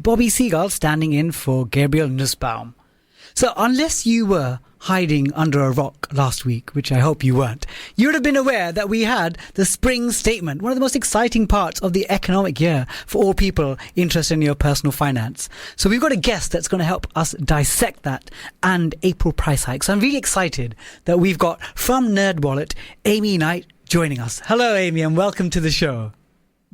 Bobby Seagull standing in for Gabriel Nussbaum. So unless you were hiding under a rock last week, which I hope you weren't, you would have been aware that we had the spring statement, one of the most exciting parts of the economic year for all people interested in your personal finance. So we've got a guest that's going to help us dissect that and April price hike. So I'm really excited that we've got from NerdWallet, Amy Knight joining us. Hello, Amy, and welcome to the show.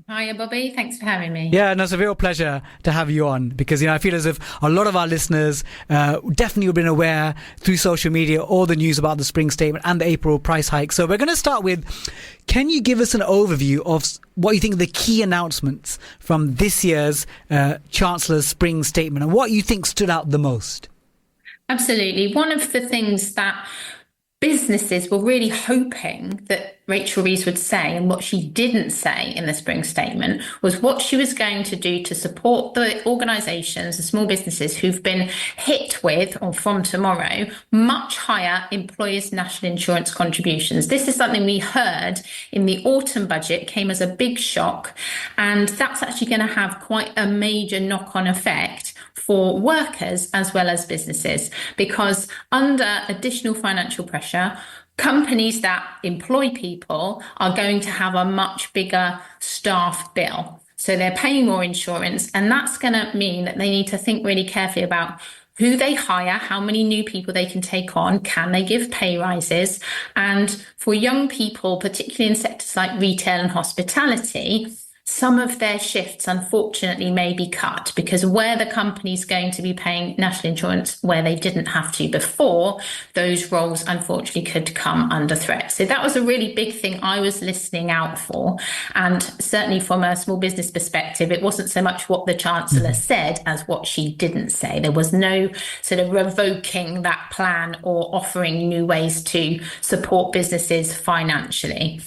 Hiya, Bobby. Thanks for having me. Yeah, no, it's a real pleasure to have you on because, I feel as if a lot of our listeners definitely have been aware through social media, all the news about the spring statement and the April price hike. So we're going to start with, can you give us an overview of what you think are the key announcements from this year's Chancellor's spring statement and what you think stood out the most? Absolutely. One of the things that businesses were really hoping that Rachel Reeves would say, and what she didn't say in the spring statement, was what she was going to do to support the organisations, the small businesses who've been hit with, or from tomorrow, much higher employers' national insurance contributions. This is something we heard in the autumn budget, came as a big shock, and that's actually going to have quite a major knock-on effect for workers as well as businesses, because under additional financial pressure, companies that employ people are going to have a much bigger staff bill. So they're paying more insurance, and that's going to mean that they need to think really carefully about who they hire, how many new people they can take on, can they give pay rises? And for young people, particularly in sectors like retail and hospitality, some of their shifts, unfortunately, may be cut because where the company's going to be paying national insurance where they didn't have to before, those roles, unfortunately, could come under threat. So that was a really big thing I was listening out for. And certainly from a small business perspective, it wasn't so much what the Chancellor said as what she didn't say. There was no sort of revoking that plan or offering new ways to support businesses financially.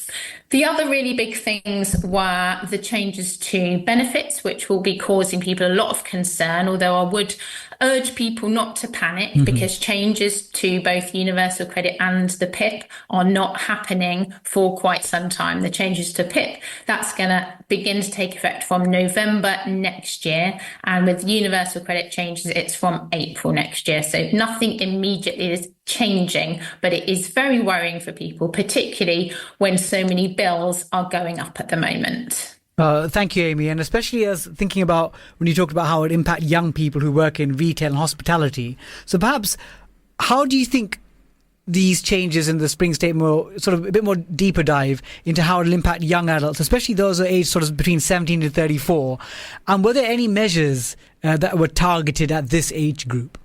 The other really big things were the changes to benefits, which will be causing people a lot of concern, although I would urge people not to panic because changes to both universal credit and the PIP are not happening for quite some time. The changes to PIP, that's going to begin to take effect from November next year. And with universal credit changes, it's from April next year. So nothing immediately is changing, but it is very worrying for people, particularly when so many bills are going up at the moment. Thank you, Amy. And especially as thinking about when you talked about how it impact young people who work in retail and hospitality. So perhaps, how do you think these changes in the spring statement will sort of a bit more deeper dive into how it'll impact young adults, especially those who are aged sort of between 17 and 34? And were there any measures that were targeted at this age group?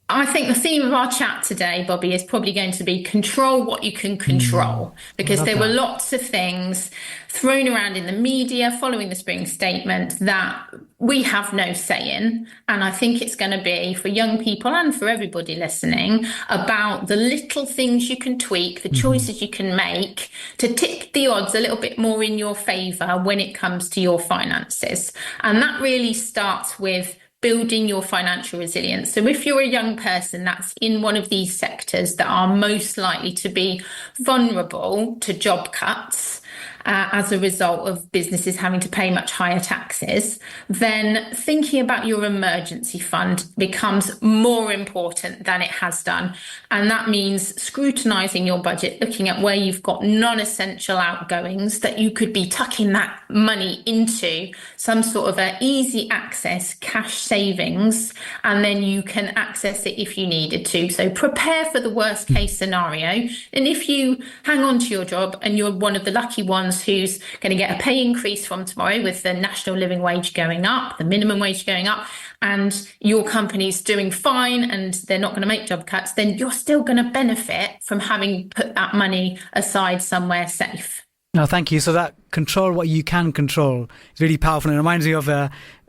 I think the theme of our chat today, Bobby, is probably going to be control what you can control, because there were lots of things thrown around in the media following the spring statement that we have no say in. And I think it's going to be for young people and for everybody listening about the little things you can tweak, the choices you can make to tip the odds a little bit more in your favour when it comes to your finances. And that really starts with building your financial resilience. So if you're a young person that's in one of these sectors that are most likely to be vulnerable to job cuts as a result of businesses having to pay much higher taxes, then thinking about your emergency fund becomes more important than it has done. And that means scrutinising your budget, looking at where you've got non-essential outgoings that you could be tucking that money into some sort of an easy access cash savings, and then you can access it if you needed to. So prepare for the worst case scenario. And if you hang on to your job and you're one of the lucky ones who's going to get a pay increase from tomorrow with the national living wage going up, the minimum wage going up, and your company's doing fine and they're not going to make job cuts, then you're still going to benefit from having put that money aside somewhere safe. No, thank you. So that control what you can control is really powerful. And it reminds me of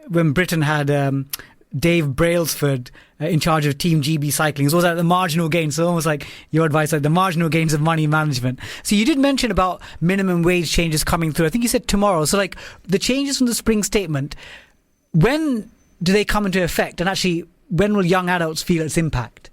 when Britain had Dave Brailsford in charge of Team GB Cycling. It was like the marginal gains, so almost like your advice, like the marginal gains of money management. So you did mention about minimum wage changes coming through. I think you said tomorrow. So like the changes from the spring statement, when do they come into effect? And actually, when will young adults feel its impact?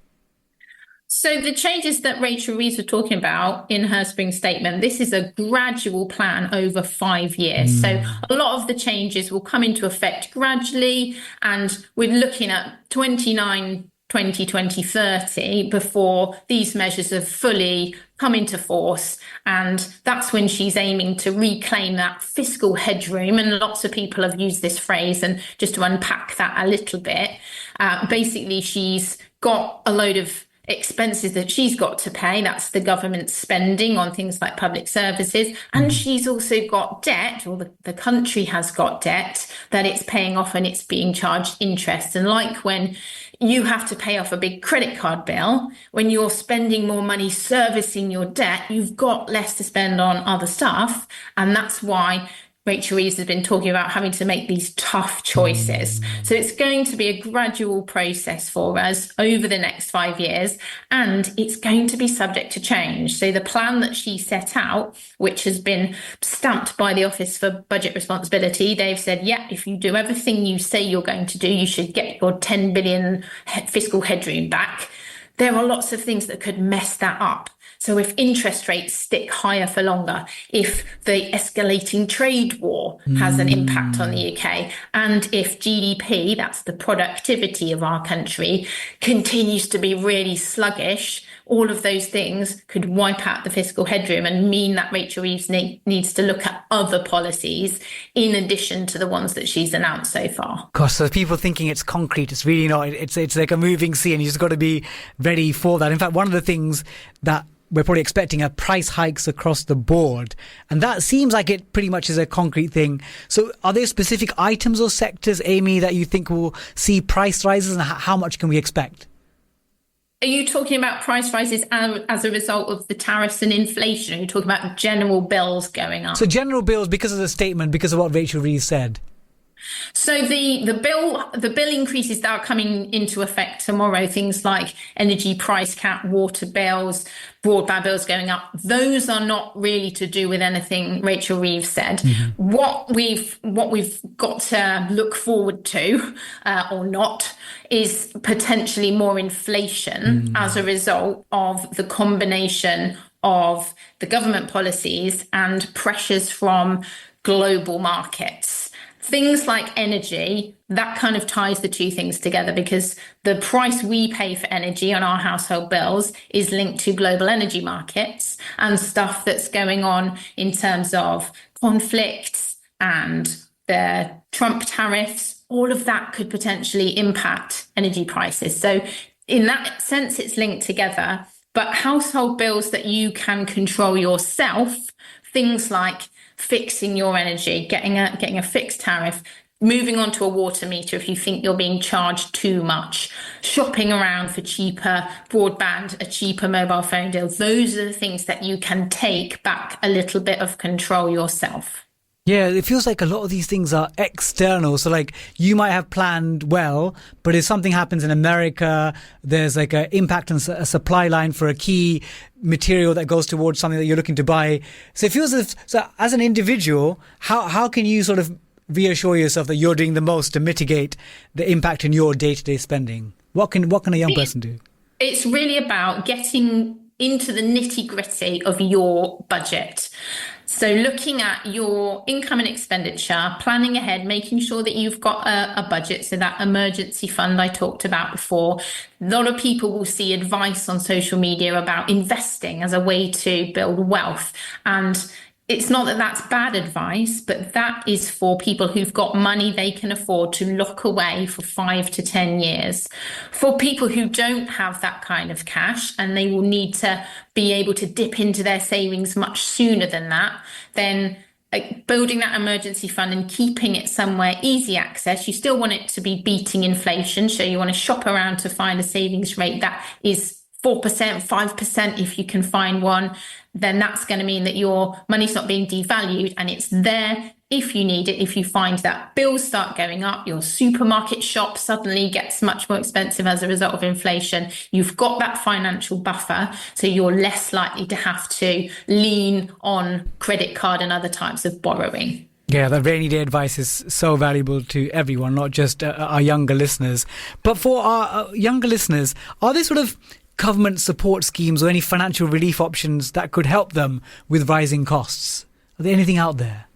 So the changes that Rachel Reeves was talking about in her spring statement, this is a gradual plan over 5 years. So a lot of the changes will come into effect gradually, and we're looking at 2030 before these measures have fully come into force. And that's when she's aiming to reclaim that fiscal headroom. And lots of people have used this phrase. And just to unpack that a little bit, basically, she's got a load of expenses that she's got to pay. That's the government spending on things like public services. And she's also got debt, or the country has got debt that it's paying off, and it's being charged interest. And like when you have to pay off a big credit card bill, when you're spending more money servicing your debt, you've got less to spend on other stuff. And that's why Rachel Reeves has been talking about having to make these tough choices. So it's going to be a gradual process for us over the next 5 years, and it's going to be subject to change. So the plan that she set out, which has been stamped by the Office for Budget Responsibility, they've said, yeah, if you do everything you say you're going to do, you should get your 10 billion fiscal headroom back. There are lots of things that could mess that up. So if interest rates stick higher for longer, if the escalating trade war has an impact on the UK, and if GDP, that's the productivity of our country, continues to be really sluggish, all of those things could wipe out the fiscal headroom and mean that Rachel Reeves needs to look at other policies in addition to the ones that she's announced so far. Gosh, so people thinking it's concrete, it's really not. It's like a moving sea, and you just got to be ready for that. In fact, one of the things that we're probably expecting are price hikes across the board. And that seems like it pretty much is a concrete thing. So are there specific items or sectors, Amy, that you think will see price rises, and how much can we expect? Are you talking about price rises as a result of the tariffs and inflation? Are you talking about general bills going up? So general bills, because of the statement, because of what Rachel Reeves said. So the bill increases that are coming into effect tomorrow, things like energy price cap, water bills, broadband bills going up, those are not really to do with anything Rachel Reeves said. What we've got to look forward to, or not, is potentially more inflation as a result of the combination of the government policies and pressures from global markets. Things like energy, that kind of ties the two things together, because the price we pay for energy on our household bills is linked to global energy markets, and stuff that's going on in terms of conflicts and the Trump tariffs, all of that could potentially impact energy prices. So in that sense, it's linked together. But household bills that you can control yourself, things like fixing your energy, getting a fixed tariff, moving on to a water meter if you think you're being charged too much, shopping around for cheaper broadband, a cheaper mobile phone deal. Those are the things that you can take back a little bit of control yourself. Yeah, it feels like a lot of these things are external. So like you might have planned well, but if something happens in America, there's like an impact on a supply line for a key material that goes towards something that you're looking to buy. So it feels as if, so as an individual, how can you sort of reassure yourself that you're doing the most to mitigate the impact in your day-to-day spending? What can a young person do? It's really about getting into the nitty-gritty of your budget. So looking at your income and expenditure, planning ahead, making sure that you've got a budget. So that emergency fund I talked about before. A lot of people will see advice on social media about investing as a way to build wealth. And it's not that that's bad advice, but that is for people who've got money they can afford to lock away for 5 to 10 years. For people who don't have that kind of cash and they will need to be able to dip into their savings much sooner than that, then building that emergency fund and keeping it somewhere easy access. You still want it to be beating inflation. So you want to shop around to find a savings rate that is 4%, 5% if you can find one. Then that's going to mean that your money's not being devalued and it's there if you need it. If you find that bills start going up, your supermarket shop suddenly gets much more expensive as a result of inflation, you've got that financial buffer, so you're less likely to have to lean on credit card and other types of borrowing. Yeah, that rainy day advice is so valuable to everyone, not just our younger listeners. But for our younger listeners, are there sort of government support schemes or any financial relief options that could help them with rising costs? Are there anything out there?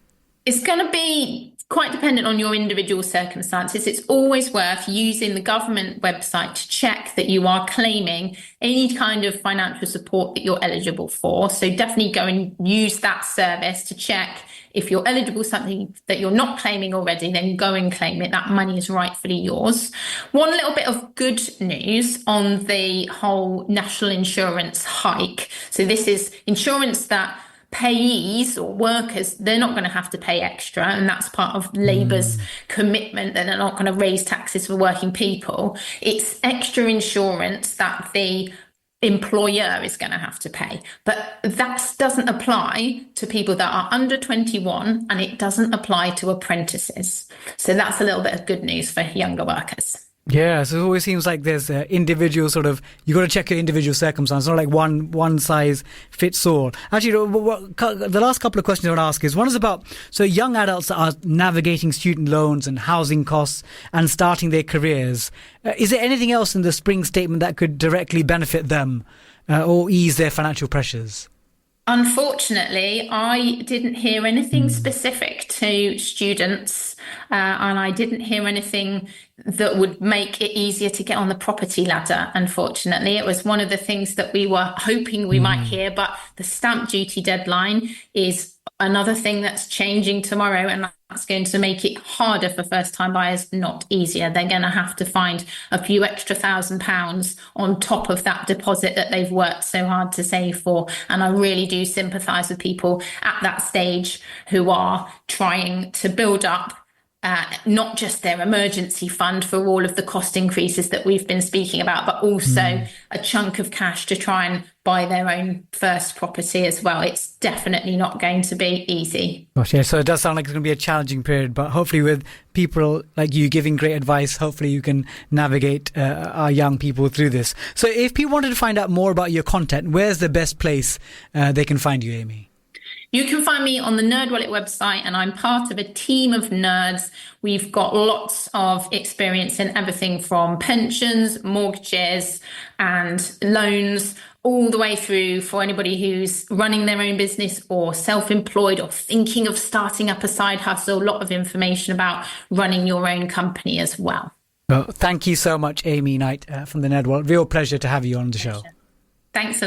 It's going to be quite dependent on your individual circumstances. It's always worth using the government website to check that you are claiming any kind of financial support that you're eligible for. So definitely go and use that service to check if you're eligible for something that you're not claiming already, then go and claim it. That money is rightfully yours. One little bit of good news on the whole national insurance hike. So this is insurance that payees or workers, they're not going to have to pay extra, and that's part of Labour's commitment that they're not going to raise taxes for working people. It's extra insurance that the employer is going to have to pay, but that doesn't apply to people that are under 21, and it doesn't apply to apprentices. So that's a little bit of good news for younger workers. Yeah, so it always seems like there's individual sort of, you got to check your individual circumstance. It's not like one size fits all. Actually, the last couple of questions I want to ask is, one is about, so young adults that are navigating student loans and housing costs and starting their careers. Is there anything else in the spring statement that could directly benefit them or ease their financial pressures? Unfortunately, I didn't hear anything specific to students, and I didn't hear anything that would make it easier to get on the property ladder. Unfortunately, it was one of the things that we were hoping we might hear, but the stamp duty deadline is another thing that's changing tomorrow, and that's going to make it harder for first-time buyers, not easier. They're going to have to find a few extra £1,000 on top of that deposit that they've worked so hard to save for. And I really do sympathise with people at that stage who are trying to build up not just their emergency fund for all of the cost increases that we've been speaking about, but also a chunk of cash to try and buy their own first property as well. It's definitely not going to be easy. Gosh, yeah, so it does sound like it's going to be a challenging period, but hopefully with people like you giving great advice, hopefully you can navigate our young people through this. So if people wanted to find out more about your content, where's the best place they can find you, Amy? You can find me on the NerdWallet website, and I'm part of a team of nerds. We've got lots of experience in everything from pensions, mortgages, and loans, all the way through for anybody who's running their own business or self-employed or thinking of starting up a side hustle. A lot of information about running your own company as well. Well, thank you so much, Amy Knight from the NerdWallet. Real pleasure to have you on the show. Thanks a lot.